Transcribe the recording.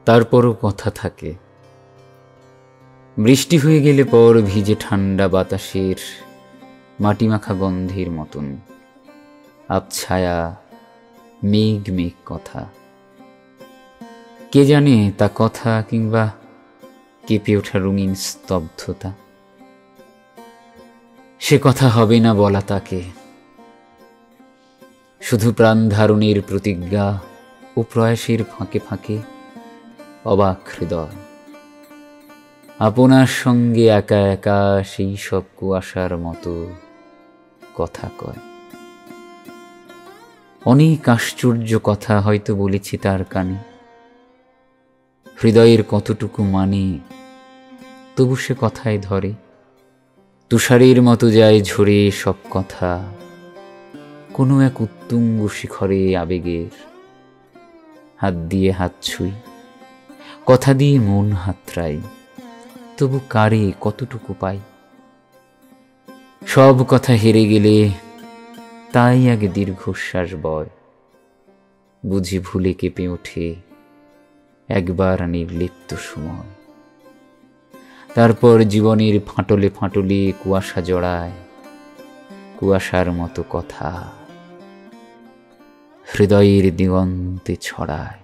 তারপরও কথা থাকে। বৃষ্টি হয়ে গেলে পর ভিজে ঠান্ডা বাতাসের মাটিমাখা গন্ধের মতন আবছায়া মেঘ মেঘ কথা। কে জানে তা কথা কিংবা কেঁপে ওঠা রঙিন স্তব্ধতা। সে কথা হবে না বলা তাকে, শুধু প্রাণ ধারণের প্রতিজ্ঞা ও প্রয়াসের ফাঁকে ফাঁকে অবাক হৃদয় আপনার সঙ্গে একা একা সেই সব কুয়াশার মতো কথা কয়। অনেক আশ্চর্য কথা হয়তো বলেছি তার কানে, হৃদয়ের কতটুকু মানে তবু সে কথায় ধরে। তুষারের মতো যায় ঝরে সব কথা, কোনো এক উত্তুঙ্গ শিখরে আবেগের। হাত দিয়ে হাত ছুঁই, কথা দিয়ে মন হাতড়াই, তবু কারে কতটুকু পাই। সব কথা হেরে গেলে তাই আগে দীর্ঘশ্বাস বয়, বুঝি ভুলে কেঁপে ওঠে একবার নির্লিপ্ত সময়। তারপর জীবনের ফাটলে ফাটলে কুয়াশা জড়ায়, কুয়াশার মতো কথা হৃদয়ের দিগন্তে ছড়ায়।